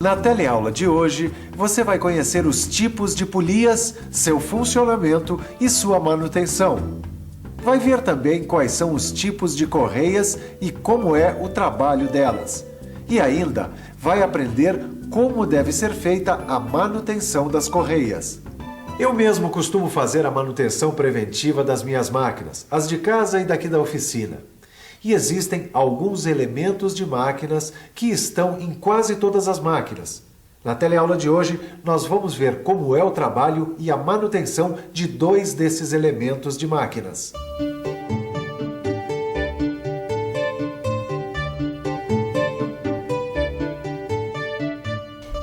Na teleaula de hoje, você vai conhecer os tipos de polias, seu funcionamento e sua manutenção. Vai ver também quais são os tipos de correias e como é o trabalho delas. E ainda vai aprender como deve ser feita a manutenção das correias. Eu mesmo costumo fazer a manutenção preventiva das minhas máquinas, as de casa e daqui da oficina. E existem alguns elementos de máquinas que estão em quase todas as máquinas. Na teleaula de hoje, nós vamos ver como é o trabalho e a manutenção de 2 desses elementos de máquinas.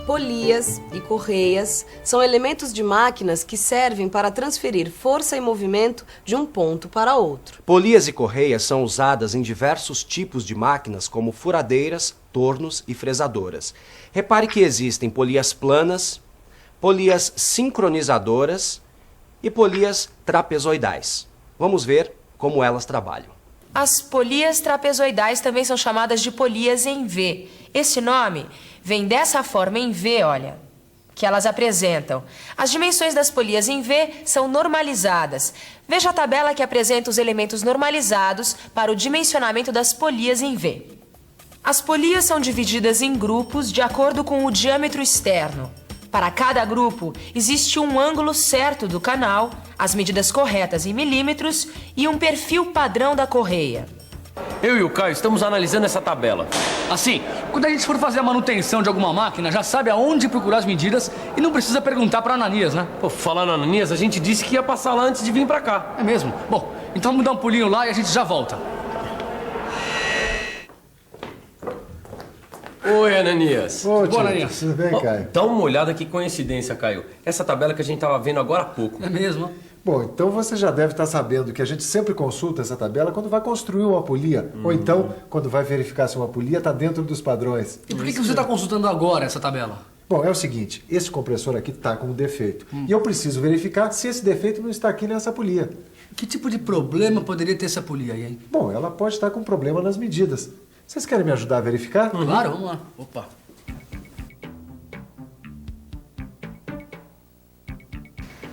Polias e correias são elementos de máquinas que servem para transferir força e movimento de um ponto para outro. Polias e correias são usadas em diversos tipos de máquinas, como furadeiras, tornos e fresadoras. Repare que existem polias planas, polias sincronizadoras e polias trapezoidais. Vamos ver como elas trabalham. As polias trapezoidais também são chamadas de polias em V. Esse nome vem dessa forma em V, olha, que elas apresentam. As dimensões das polias em V são normalizadas. Veja a tabela que apresenta os elementos normalizados para o dimensionamento das polias em V. As polias são divididas em grupos de acordo com o diâmetro externo. Para cada grupo, existe um ângulo certo do canal, as medidas corretas em milímetros e um perfil padrão da correia. Eu e o Caio estamos analisando essa tabela. Assim, quando a gente for fazer a manutenção de alguma máquina, já sabe aonde procurar as medidas e não precisa perguntar para Ananias, né? Pô, falar no Ananias, a gente disse que ia passar lá antes de vir pra cá. É mesmo? Bom, então vamos dar um pulinho lá e a gente já volta. Oi, Ananias. Ô, tio, Ananias. tudo bem, Caio? Dá uma olhada, que coincidência, Caio. Essa tabela que a gente tava vendo agora há pouco. É mesmo? Bom, então você já deve estar sabendo que a gente sempre consulta essa tabela quando vai construir uma polia. Ou então, quando vai verificar se uma polia está dentro dos padrões. E por que você está consultando agora essa tabela? Bom, é o seguinte, esse compressor aqui está com um defeito. E eu preciso verificar se esse defeito não está aqui nessa polia. Que tipo de problema poderia ter essa polia aí, hein? Bom, ela pode estar com problema nas medidas. Vocês querem me ajudar a verificar? Claro, vamos lá. Opa.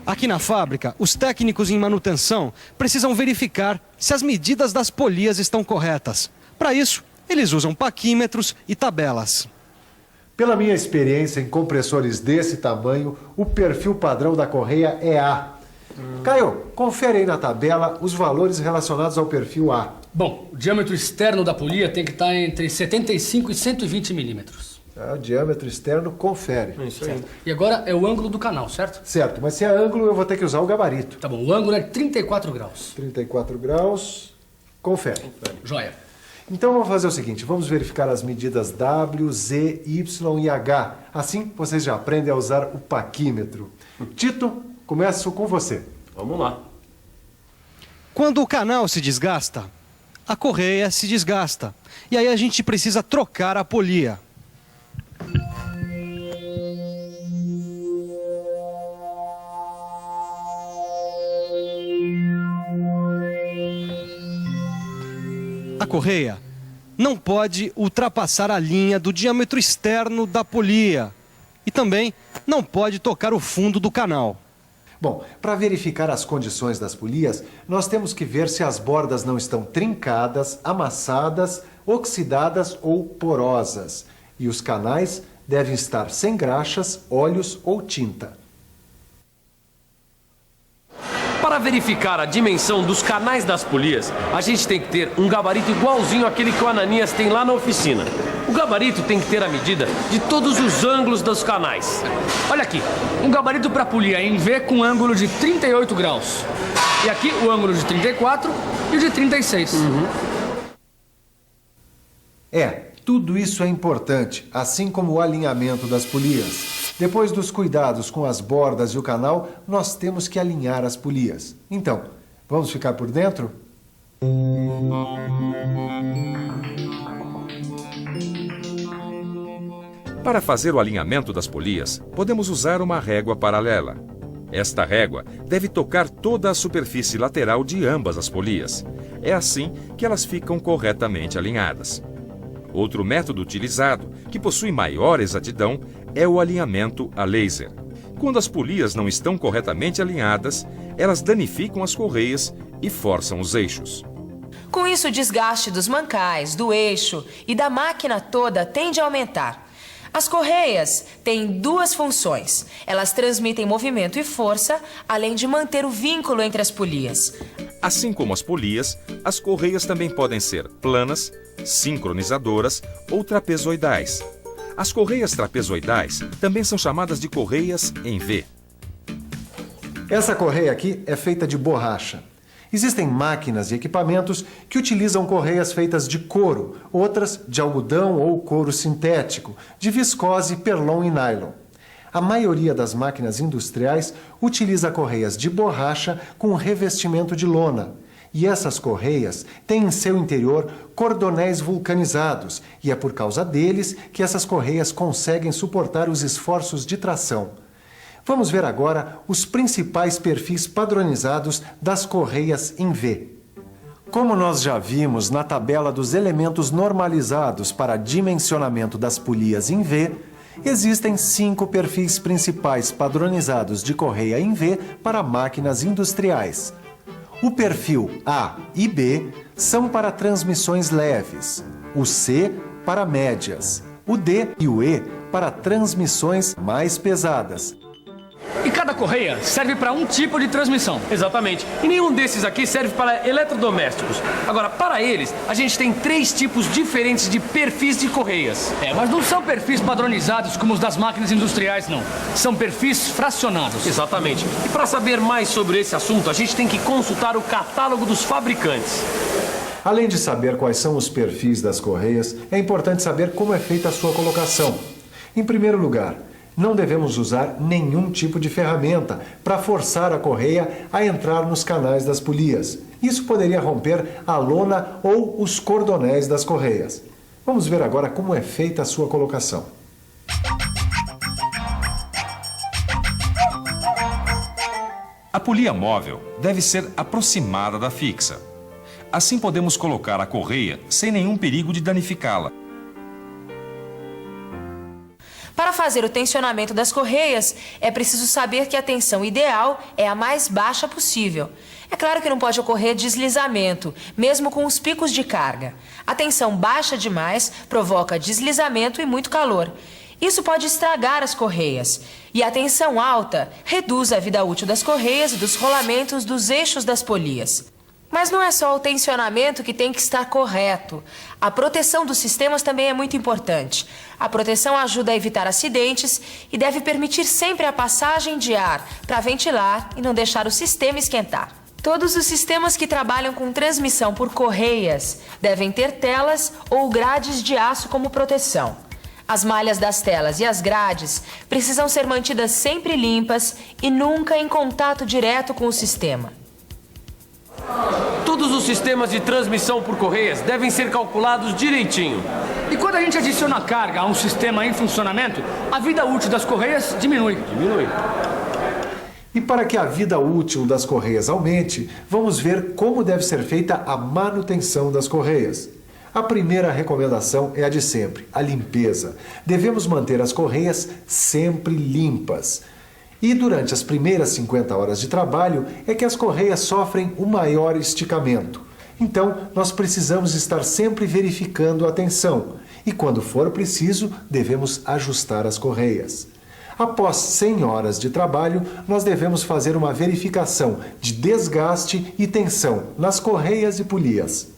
Aqui na fábrica, os técnicos em manutenção precisam verificar se as medidas das polias estão corretas. Para isso, eles usam paquímetros e tabelas. Pela minha experiência em compressores desse tamanho, o perfil padrão da correia é A. Caio, confere aí na tabela os valores relacionados ao perfil A. Bom, o diâmetro externo da polia tem que estar entre 75 e 120 milímetros. O diâmetro externo confere. Isso aí. E agora é o ângulo do canal, certo? Certo, mas se é ângulo eu vou ter que usar o gabarito. Tá bom, o ângulo é 34 graus. 34 graus, confere. Joia. Então vamos fazer o seguinte, vamos verificar as medidas W, Z, Y e H. Assim vocês já aprendem a usar o paquímetro. Tito, começo com você. Vamos lá. Quando o canal se desgasta, a correia se desgasta. E aí a gente precisa trocar a polia. A correia não pode ultrapassar a linha do diâmetro externo da polia e também não pode tocar o fundo do canal. Bom, para verificar as condições das polias, nós temos que ver se as bordas não estão trincadas, amassadas, oxidadas ou porosas. E os canais devem estar sem graxas, óleos ou tinta. Para verificar a dimensão dos canais das polias, a gente tem que ter um gabarito igualzinho àquele que o Ananias tem lá na oficina. O gabarito tem que ter a medida de todos os ângulos dos canais. Olha aqui, um gabarito para polia em V com ângulo de 38 graus. E aqui o ângulo de 34 e o de 36. Tudo isso é importante, assim como o alinhamento das polias. Depois dos cuidados com as bordas e o canal, nós temos que alinhar as polias. Então, vamos ficar por dentro? Para fazer o alinhamento das polias, podemos usar uma régua paralela. Esta régua deve tocar toda a superfície lateral de ambas as polias. É assim que elas ficam corretamente alinhadas. Outro método utilizado, que possui maior exatidão, é o alinhamento a laser. Quando as polias não estão corretamente alinhadas, elas danificam as correias e forçam os eixos. Com isso, o desgaste dos mancais, do eixo e da máquina toda tende a aumentar. As correias têm duas funções. Elas transmitem movimento e força, além de manter o vínculo entre as polias. Assim como as polias, as correias também podem ser planas, sincronizadoras ou trapezoidais. As correias trapezoidais também são chamadas de correias em V. Essa correia aqui é feita de borracha. Existem máquinas e equipamentos que utilizam correias feitas de couro, outras de algodão ou couro sintético, de viscose, perlon e nylon. A maioria das máquinas industriais utiliza correias de borracha com revestimento de lona. E essas correias têm em seu interior cordonéis vulcanizados, e é por causa deles que essas correias conseguem suportar os esforços de tração. Vamos ver agora os principais perfis padronizados das correias em V. Como nós já vimos na tabela dos elementos normalizados para dimensionamento das polias em V, existem 5 perfis principais padronizados de correia em V para máquinas industriais. O perfil A e B são para transmissões leves, o C para médias, o D e o E para transmissões mais pesadas. E cada correia serve para um tipo de transmissão. Exatamente. E nenhum desses aqui serve para eletrodomésticos. Agora, para eles, a gente tem 3 tipos diferentes de perfis de correias. Mas não são perfis padronizados como os das máquinas industriais, não. São perfis fracionados. Exatamente. E para saber mais sobre esse assunto, a gente tem que consultar o catálogo dos fabricantes. Além de saber quais são os perfis das correias, é importante saber como é feita a sua colocação. Em primeiro lugar, não devemos usar nenhum tipo de ferramenta para forçar a correia a entrar nos canais das polias. Isso poderia romper a lona ou os cordonéis das correias. Vamos ver agora como é feita a sua colocação. A polia móvel deve ser aproximada da fixa. Assim podemos colocar a correia sem nenhum perigo de danificá-la. Para fazer o tensionamento das correias, é preciso saber que a tensão ideal é a mais baixa possível. É claro que não pode ocorrer deslizamento, mesmo com os picos de carga. A tensão baixa demais provoca deslizamento e muito calor. Isso pode estragar as correias. E a tensão alta reduz a vida útil das correias e dos rolamentos dos eixos das polias. Mas não é só o tensionamento que tem que estar correto. A proteção dos sistemas também é muito importante. A proteção ajuda a evitar acidentes e deve permitir sempre a passagem de ar para ventilar e não deixar o sistema esquentar. Todos os sistemas que trabalham com transmissão por correias devem ter telas ou grades de aço como proteção. As malhas das telas e as grades precisam ser mantidas sempre limpas e nunca em contato direto com o sistema. Todos os sistemas de transmissão por correias devem ser calculados direitinho. E quando a gente adiciona carga a um sistema em funcionamento, a vida útil das correias diminui. E para que a vida útil das correias aumente, vamos ver como deve ser feita a manutenção das correias. A primeira recomendação é a de sempre, a limpeza. Devemos manter as correias sempre limpas. E durante as primeiras 50 horas de trabalho é que as correias sofrem o maior esticamento. Então, nós precisamos estar sempre verificando a tensão. E quando for preciso, devemos ajustar as correias. Após 100 horas de trabalho, nós devemos fazer uma verificação de desgaste e tensão nas correias e polias.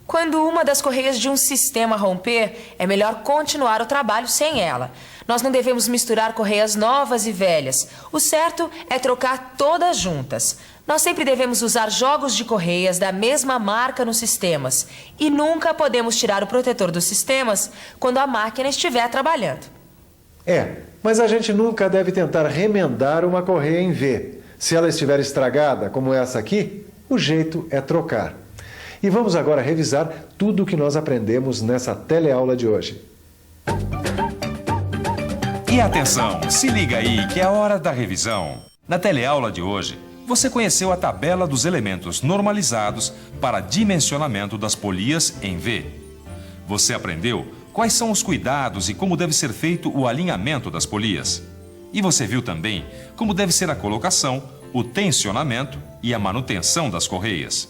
Quando uma das correias de um sistema romper, é melhor continuar o trabalho sem ela. Nós não devemos misturar correias novas e velhas. O certo é trocar todas juntas. Nós sempre devemos usar jogos de correias da mesma marca nos sistemas. E nunca podemos tirar o protetor dos sistemas quando a máquina estiver trabalhando. Mas a gente nunca deve tentar remendar uma correia em V. Se ela estiver estragada, como essa aqui, o jeito é trocar. E vamos agora revisar tudo o que nós aprendemos nessa teleaula de hoje. E atenção, se liga aí que é a hora da revisão. Na teleaula de hoje, você conheceu a tabela dos elementos normalizados para dimensionamento das polias em V. Você aprendeu quais são os cuidados e como deve ser feito o alinhamento das polias. E você viu também como deve ser a colocação, o tensionamento e a manutenção das correias.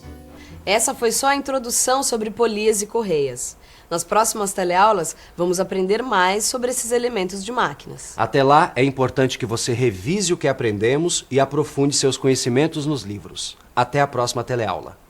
Essa foi só a introdução sobre polias e correias. Nas próximas teleaulas, vamos aprender mais sobre esses elementos de máquinas. Até lá, é importante que você revise o que aprendemos e aprofunde seus conhecimentos nos livros. Até a próxima teleaula.